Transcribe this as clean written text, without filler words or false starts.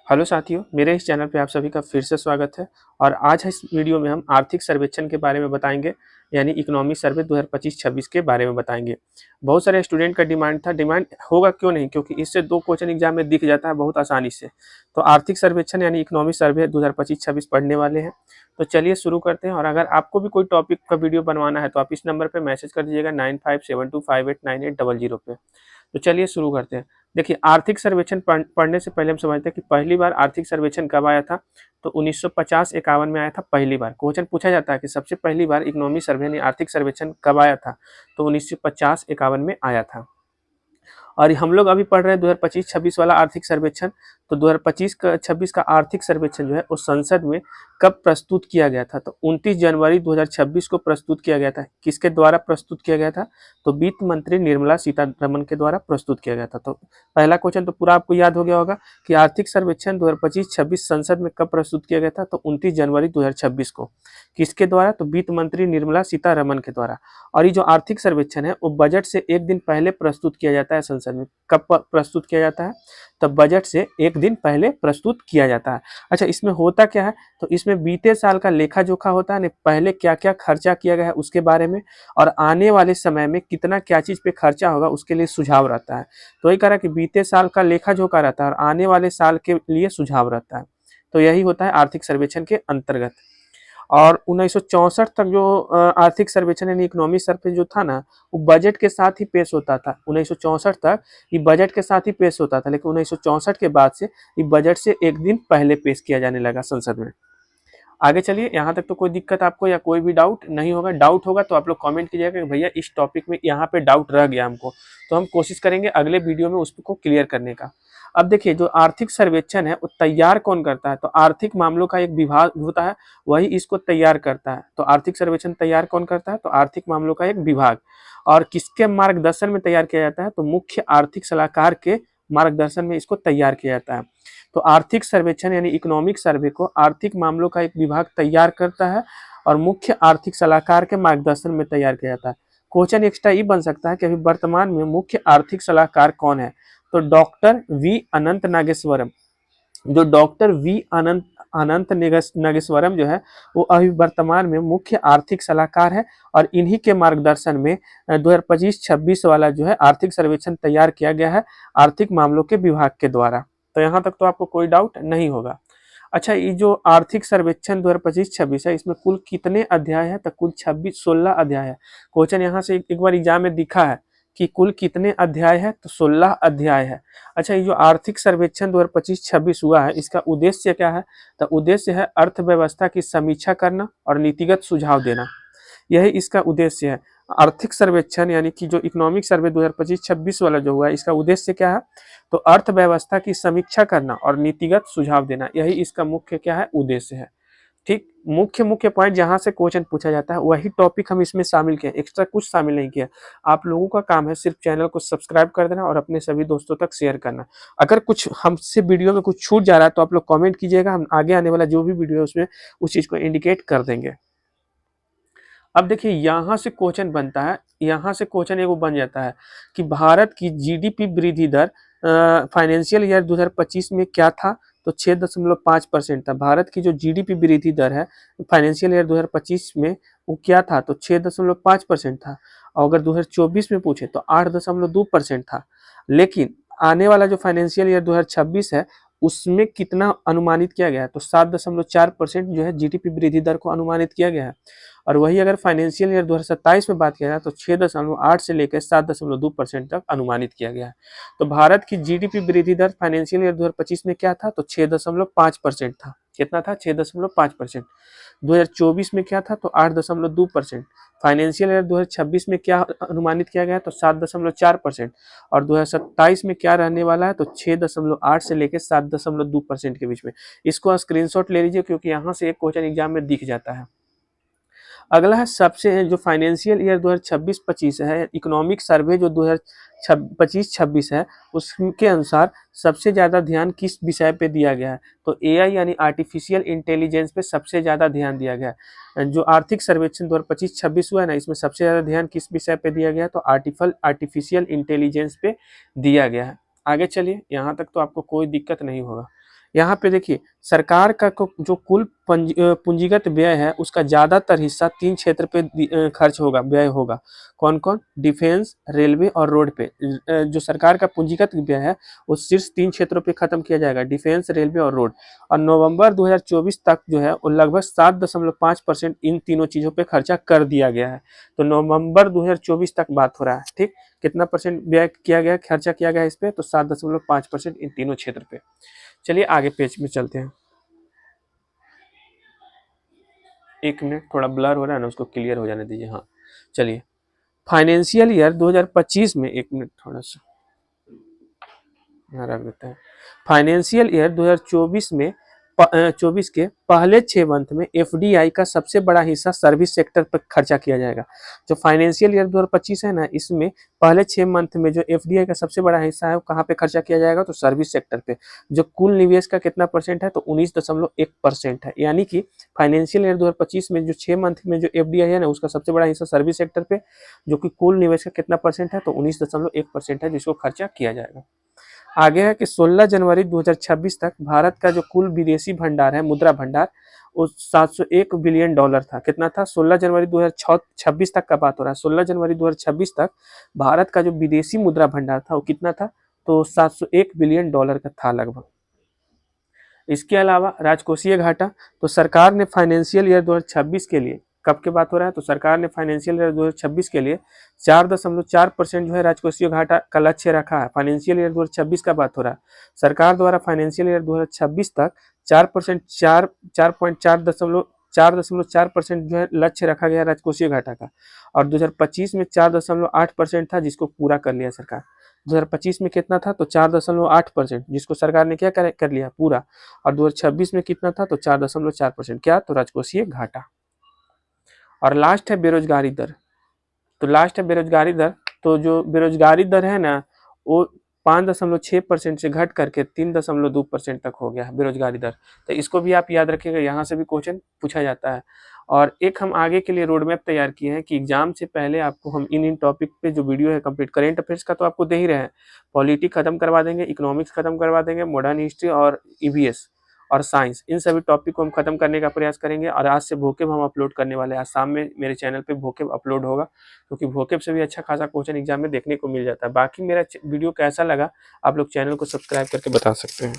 Hello साथियों, मेरे इस चैनल पे आप सभी का फिर से स्वागत है। और आज इस वीडियो में हम आर्थिक सर्वेक्षण के बारे में बताएंगे, यानी इकोनॉमिक सर्वे 2025-26 के बारे में बताएंगे। बहुत सारे स्टूडेंट का डिमांड था, डिमांड होगा क्यों नहीं, क्योंकि इससे 2 क्वेश्चन एग्जाम में दिख जाता है बहुत आसानी से। तो आर्थिक सर्वेक्षण यानी इकोनॉमिक सर्वे 2025-26 पढ़ने वाले हैं। तो चलिए शुरू करते हैं। और अगर आपको भी कोई टॉपिक का वीडियो बनवाना है तो आप इस नंबर पर मैसेज कर दीजिएगा 9572589800 पे। तो चलिए शुरू करते हैं। देखिए, आर्थिक सर्वेक्षण पढ़ने से पहले हम समझते हैं कि पहली बार आर्थिक सर्वेक्षण कब आया था। तो 1950-51 में आया था पहली बार। क्वेश्चन पूछा जाता है कि सबसे पहली बार इकोनॉमिक सर्वे यानी आर्थिक सर्वेक्षण कब आया था। तो 1950-51 में आया था। और हम लोग अभी पढ़ रहे हैं 2025-26 वाला आर्थिक सर्वेक्षण। तो 2025-26 का आर्थिक सर्वेक्षण जो है उस संसद में कब प्रस्तुत किया गया था। तो 29 जनवरी 2026 को प्रस्तुत किया गया था। किसके द्वारा प्रस्तुत किया गया था? तो वित्त मंत्री निर्मला सीतारमण के द्वारा प्रस्तुत किया गया था। तो पहला क्वेश्चन तो पूरा आपको याद हो गया होगा कि आर्थिक सर्वेक्षण 2025-26 संसद में कब प्रस्तुत किया गया था। तो 29 जनवरी 2026 को। किसके द्वारा? तो वित्त मंत्री निर्मला सीतारमण के द्वारा। और ये जो आर्थिक सर्वेक्षण है वो बजट से एक दिन पहले प्रस्तुत किया जाता है संसद में। कब प्रस्तुत किया जाता है? तब बजट से एक दिन पहले प्रस्तुत किया जाता है। अच्छा, इसमें होता क्या है? तो इसमें बीते साल का लेखा जोखा होता है, पहले क्या क्या खर्चा किया गया है उसके बारे में, और आने वाले समय में कितना क्या चीज पे खर्चा होगा उसके लिए सुझाव रहता है। तो वही कह रहा है कि बीते साल का लेखा जोखा रहता है और आने वाले साल के लिए सुझाव रहता है। तो यही होता है आर्थिक सर्वेक्षण के अंतर्गत। और 1964 तक जो आर्थिक सर्वेक्षण यानी इकोनॉमिक सर्वे जो था ना, वो बजट के साथ ही पेश होता था। 1964 तक ये बजट के साथ ही पेश होता था, लेकिन 1964 के बाद से ये बजट से एक दिन पहले पेश किया जाने लगा संसद में। आगे चलिए, यहाँ तक तो कोई दिक्कत आपको या कोई भी डाउट नहीं होगा। डाउट होगा तो आप लोग कमेंट कीजिएगा कि भैया इस टॉपिक में यहाँ पे डाउट रह गया हमको, तो हम कोशिश करेंगे अगले वीडियो में उसको क्लियर करने का। अब देखिए, जो आर्थिक सर्वेक्षण है वो तैयार कौन करता है? तो आर्थिक मामलों का एक विभाग होता है, वही इसको तैयार करता है। तो आर्थिक सर्वेक्षण तैयार कौन करता है? तो आर्थिक मामलों का एक विभाग। और किसके मार्गदर्शन में तैयार किया जाता है? तो मुख्य आर्थिक सलाहकार के मार्गदर्शन में इसको तैयार किया जाता है। तो आर्थिक सर्वेक्षण यानी इकोनॉमिक सर्वे को आर्थिक मामलों का एक विभाग तैयार करता है और मुख्य आर्थिक सलाहकार के मार्गदर्शन में तैयार किया जाता है। क्वेश्चन एक्स्ट्रा ये बन सकता है कि अभी वर्तमान में मुख्य आर्थिक सलाहकार कौन है। तो डॉक्टर वी अनंत नागेश्वरम। जो डॉक्टर वी अनंत अनंत नागेश्वरम जो है वो अभी वर्तमान में मुख्य आर्थिक सलाहकार है। और इन्हीं के मार्गदर्शन में 2025-26 वाला जो है आर्थिक सर्वेक्षण तैयार किया गया है आर्थिक मामलों के विभाग के द्वारा। तो यहाँ तक तो आपको कोई डाउट नहीं होगा। अच्छा, ये जो आर्थिक सर्वेक्षण 2025-26 है इसमें कुल कितने अध्याय है? तो कुल 16 अध्याय है। क्वेश्चन यहाँ से एक बार एग्जाम में दिखा है कि कुल कितने अध्याय है। तो 16 अध्याय है। अच्छा, ये जो आर्थिक सर्वेक्षण 2025-26 हुआ है इसका उद्देश्य क्या है? तो उद्देश्य है अर्थव्यवस्था की समीक्षा करना और नीतिगत सुझाव देना, यही इसका उद्देश्य है। आर्थिक सर्वेक्षण यानी कि जो इकोनॉमिक सर्वे 2025-26 वाला जो हुआ है इसका उद्देश्य क्या है? तो अर्थव्यवस्था की समीक्षा करना और नीतिगत सुझाव देना, यही इसका मुख्य क्या है? उद्देश्य है। ठीक, मुख्य मुख्य पॉइंट जहां से क्वेश्चन पूछा जाता है वही टॉपिक हम इसमें शामिल किए, एक्स्ट्रा कुछ शामिल नहीं किया। आप लोगों का काम है सिर्फ चैनल को सब्सक्राइब कर देना और अपने सभी दोस्तों तक शेयर करना। अगर कुछ हमसे वीडियो में कुछ छूट जा रहा है तो आप लोग कमेंट कीजिएगा, हम आगे आने वाला जो भी वीडियो है उसमें उस चीज को इंडिकेट कर देंगे। अब देखिए, यहाँ से क्वेश्चन बनता है, यहाँ से क्वेश्चन एगो बन जाता है कि भारत की जीडीपी वृद्धि दर फाइनेंशियल ईयर 2025 में क्या था। तो 6.5% था। भारत की जो जीडीपी वृद्धि दर है फाइनेंशियल ईयर 2025 में वो क्या था? तो 6.5% था। और अगर 2024 में पूछे तो 8.2% था। लेकिन आने वाला जो फाइनेंशियल ईयर 2026 है उसमें कितना अनुमानित किया गया है? तो 7.4% जो है जीडीपी वृद्धि दर को अनुमानित किया गया है। और वही अगर फाइनेंशियल ईयर 2027 में बात किया जाए तो 6.8 से लेकर 7.2% तक अनुमानित किया गया है। तो भारत की जीडीपी वृद्धि दर फाइनेंशियल ईयर 2025 में क्या था? तो 6.5% था। कितना था? 6.5%। 2024 में क्या था? तो 8.2%। फाइनेंशियल ईयर 2026 में क्या अनुमानित किया गया? तो 7.4%। और 2027 में क्या रहने वाला है? तो 6.8 से लेकर 7.2% के बीच में। इसको स्क्रीनशॉट ले लीजिए क्योंकि यहाँ से एक क्वेश्चन एग्जाम में दिख जाता है। अगला है सबसे जो फाइनेंशियल ईयर 2026-25 है इकोनॉमिक सर्वे जो 2025-26 है उसके अनुसार सबसे ज़्यादा ध्यान किस विषय पे दिया गया है? तो एआई यानी आर्टिफिशियल इंटेलिजेंस पे सबसे ज़्यादा ध्यान दिया गया है। जो आर्थिक सर्वेक्षण 2025-26 हुआ है ना इसमें सबसे ज़्यादा ध्यान किस विषय पे दिया गया है? तो आर्टिफिशियल इंटेलिजेंस पे दिया गया है। आगे चलिए, यहाँ तक तो आपको कोई दिक्कत नहीं होगा। यहाँ पे देखिए सरकार का जो कुल पूंजीगत व्यय है उसका ज़्यादातर हिस्सा 3 क्षेत्र पे खर्च होगा, व्यय होगा। कौन-कौन? डिफेंस, रेलवे और रोड पे। जो सरकार का पूंजीगत व्यय है वो शीर्ष 3 क्षेत्रों पे खत्म किया जाएगा, डिफेंस, रेलवे और रोड। और नवंबर 2024 तक जो है वो लगभग 7.5% इन तीनों चीज़ों पे खर्चा कर दिया गया है। तो नवंबर 2024 तक बात हो रहा है, ठीक। कितना परसेंट व्यय किया गया, खर्चा किया गया इस पे? तो 7.5% इन तीनों क्षेत्र पे। चलिए आगे पेज में चलते हैं। एक मिनट, थोड़ा ब्लर हो रहा है ना, उसको क्लियर हो जाने दीजिए। हाँ चलिए, फाइनेंशियल ईयर 2025 में, एक मिनट थोड़ा सा यहाँ रख देते हैं। फाइनेंशियल ईयर 2024 में 24 के पहले 6 मंथ में एफडीआई का सबसे बड़ा हिस्सा सर्विस सेक्टर पर खर्चा किया जाएगा। जो फाइनेंशियल ईयर 2025 है ना, इसमें पहले 6 मंथ में जो एफडीआई का सबसे बड़ा हिस्सा है वो कहाँ पे खर्चा किया जाएगा? तो सर्विस सेक्टर पे। जो कुल निवेश का कितना परसेंट है? तो 19.1% है। यानी कि फाइनेंशियल ईयर 2025 में जो 6 मंथ में जो एफडीआई है ना, उसका सबसे बड़ा हिस्सा सर्विस सेक्टर पे, जो कि कुल निवेश का कितना परसेंट है? तो 19.1% है, जिसको खर्चा किया जाएगा। आगे है कि 16 जनवरी 2026 तक भारत का जो कुल विदेशी भंडार है, मुद्रा भंडार, वो $701 बिलियन था। कितना था? 16 जनवरी 2026 तक का बात हो रहा है। 16 जनवरी 2026 तक भारत का जो विदेशी मुद्रा भंडार था वो कितना था? तो $701 बिलियन का था लगभग। इसके अलावा राजकोषीय घाटा, तो सरकार ने फाइनेंशियल ईयर 2026 के लिए, कब की बात हो रहा है? तो सरकार ने फाइनेंशियल ईयर 2026 के लिए 4.4% जो है राजकोषीय घाटा का लक्ष्य रखा है। फाइनेंशियल ईयर 2026 का बात हो रहा है। सरकार द्वारा फाइनेंशियल ईयर 2026 तक 4% 4.4% जो है लक्ष्य रखा गया राजकोषीय घाटा का, और 2025 में 4.8% था, जिसको पूरा कर लिया सरकार। 2025 में कितना था? तो 4.8%, जिसको सरकार ने क्या कर लिया? पूरा। और 2026 में कितना था? तो 4.4%। क्या? तो राजकोषीय घाटा। और लास्ट है बेरोजगारी दर। तो लास्ट है बेरोजगारी दर। तो जो बेरोजगारी दर है ना, वो 5.6% से घट करके 3.2% तक हो गया है बेरोजगारी दर। तो इसको भी आप याद रखिएगा, यहाँ से भी क्वेश्चन पूछा जाता है। और एक हम आगे के लिए रोड मैप तैयार किए हैं कि एग्जाम से पहले आपको हम इन टॉपिक पे जो वीडियो है कंप्लीट, करेंट अफेयर्स का तो आपको दे ही रहे हैं, पॉलिटी खत्म करवा देंगे, इकोनॉमिक्स खत्म करवा देंगे, मॉडर्न हिस्ट्री और ईवीएस और साइंस, इन सभी टॉपिक को हम खत्म करने का प्रयास करेंगे। और आज से वोकेब हम अपलोड करने वाले हैं। आज शाम में मेरे चैनल पे वोकेब अपलोड होगा, क्योंकि वोकेब से भी अच्छा खासा क्वेश्चन एग्जाम में देखने को मिल जाता है। बाकी मेरा वीडियो कैसा लगा आप लोग चैनल को सब्सक्राइब करके बता सकते हैं।